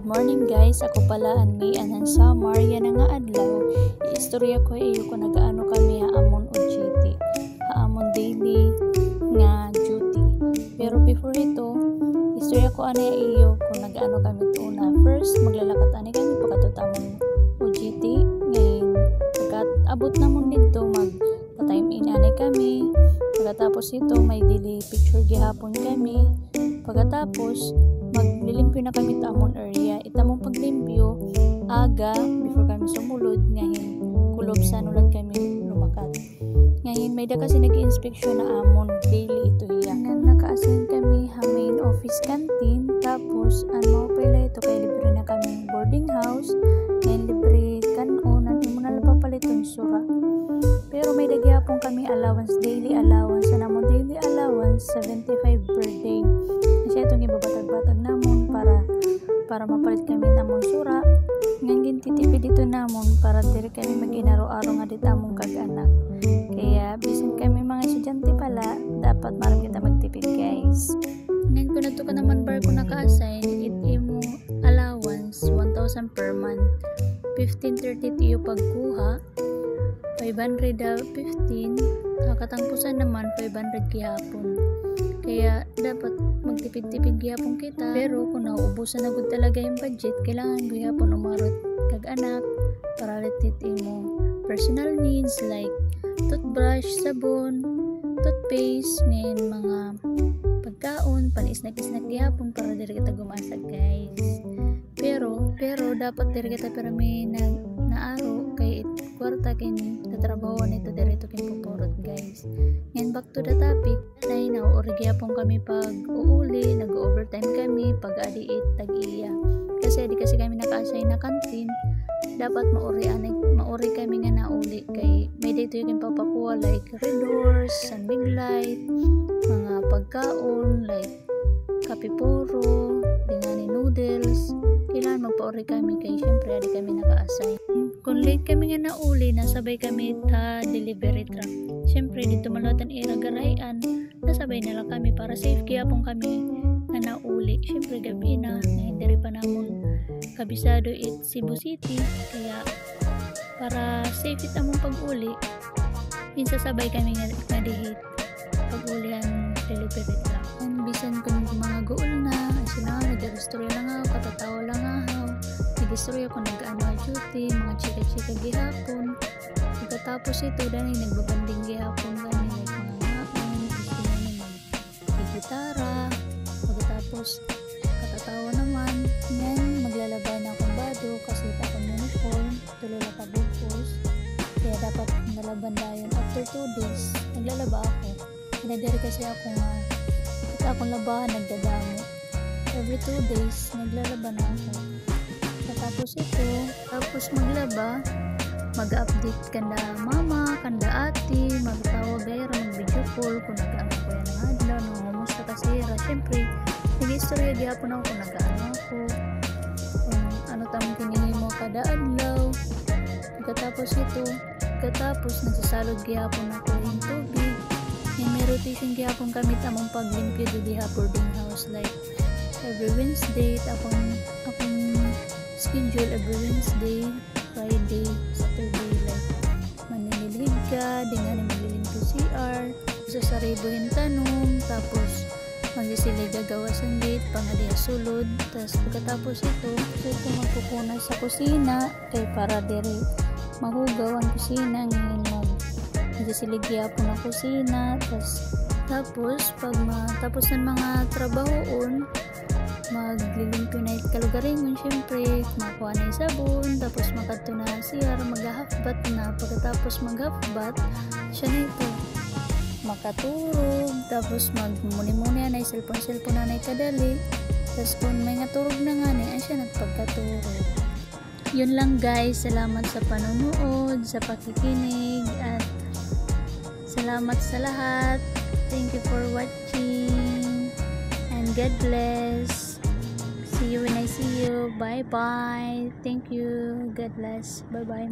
morning guys, ako pala ang May Anan Samar, yan nga adlaw. Iistorya ko iyo kung nagaano kami haamon o GT. Haamon daily nga duty. Pero before ito, istorya ko ani iyo kung nagaano kami ito na. First, maglalakat ani kami pagkatutamon o GT. Ngayon, pagkat abot namon dito, mag-time in ani kami. Pagkatapos ito, may daily picture gihapon kami. Pagkatapos, maglilimpyo na kami tamon area. Itamong paglimpyo, aga, before kami sumulod, ngayon, kulob sa nulat kami lumakat. Ngayon, may da kasi nag-inspeksyon na amon, daily ito iya. Naka-assign kami ha main office canteen, tapos, ano pala ito, kay libre na kami boarding house, ngayon libre kanon, hindi mo nalapa paliton sura. Pero may dagyapon kami allowance, daily allowance, sa namon daily allowance, 75 per day. Kasi itong ibabatag-batag namon para mapalit kami namon sura. Ngayon titipid dito namon para dire kami mag-inaro-aro nga dito among kag-anak. Kaya bisan kami mga estudyante pala, dapat marami kita magtipid guys. Ngayon kung nato ka naman bar ko naka-assign, imo allowance 1,000 per month. 1530 tiyo pagkuha, 500 15, katangpusan naman 500 gihapon. Kaya dapat magtipid-tipid gihapon kita. Pero kung nauubusan na gud talaga yung budget, kailangan gihapon umarot kag-anak para litit mo personal needs like toothbrush, sabon, toothpaste, ngayon mga pagkaon, pan-snack gihapon para diri kita gumasag guys. Pero dapat diri kita pero may naaro kay kwarta kin tatrabahoan ito diri to kin pupurot guys. Ngayon back to the topic, nay nauuri gyapon kami pag uuli, nag-overtime kami pag adiit tag-iya. Kasi kami naka-assign na canteen, dapat mauri kami nga nauli kay may dito yung papakuha like Red Horse, San Big Light, mga pagkaon like kapipuro, dingani noodles. Kailangan magpauri kami kay syempre adi kami naka-assign. Kung late kami nga nauli, nasabay kami ta delivery truck. Syempre dito malatan iragarayan, nasabay na lang kami para safe gyapon kami nga nauli. Syempre gabi na, hindi pa namon kabisado it Cebu City, kaya para safe it among pag-uli, minsan sabay kami nga dihit pag-ulihan delivery truck. And bisan kung mga goal na, sila nag-restorya lang ako, katatawa lang ako, nag-restorya ako nag-ano duty, mga chika-chika gihapon. Pagkatapos ito, dahil nagbabanding gihapon kami, like mga maon, gusto namin mag-gitara. Pagkatapos, katatawa naman, yan, maglalaba na akong bado kasi akong uniform, tuloy na pabukos. Kaya dapat nalaban dayon. After 2 days, naglalaba ako. Pinadari kasi ako nga, at akong labahan, nagdadamo. Every 2 days, naglalaba na ako. Tapos ito, tapos maglaba, mag-update kanda mama, kanda ate, magtawag gayra, mag-video call kung nag-ano ko yan ng adlaw, nung humusta kasi syempre, nag-istorya gihapon ako kung nag-ano ako, kung ano tamang kiningi mo kada adlaw. Pagkatapos ito, nagsasalod gihapon ako yung tubig. May rotation gihapon kami tamang paglimpyo di boarding house like every Wednesday, akong schedule every Wednesday, Friday, Saturday, like manililig ka, di nga na maglilimpyo CR, sa saribuhin tanong, tapos magsisilig gagawasan gate, pangaliya sulod, tapos pagkatapos ito magpupunas sa kusina, kay para diri mahugaw ang kusina, ngayon magsisilig po ng kusina, tapos pag matapos ng mga trabahoon, maglilimpyo na kalugarin mo, syempre makuha na yung sabon, tapos makato na CR, mag-half-bath na. Pagkatapos mag-half-bath, siya na ito makaturog, tapos magmuni-muni na yung cellphone na kadali, tapos kung may naturog na nga ay siya nagpagkaturog. Yun lang guys, salamat sa panonood, sa pakikinig, at salamat sa lahat. Thank you for watching, and God bless. See you when I see you. Bye bye. Thank you. God bless. Bye bye.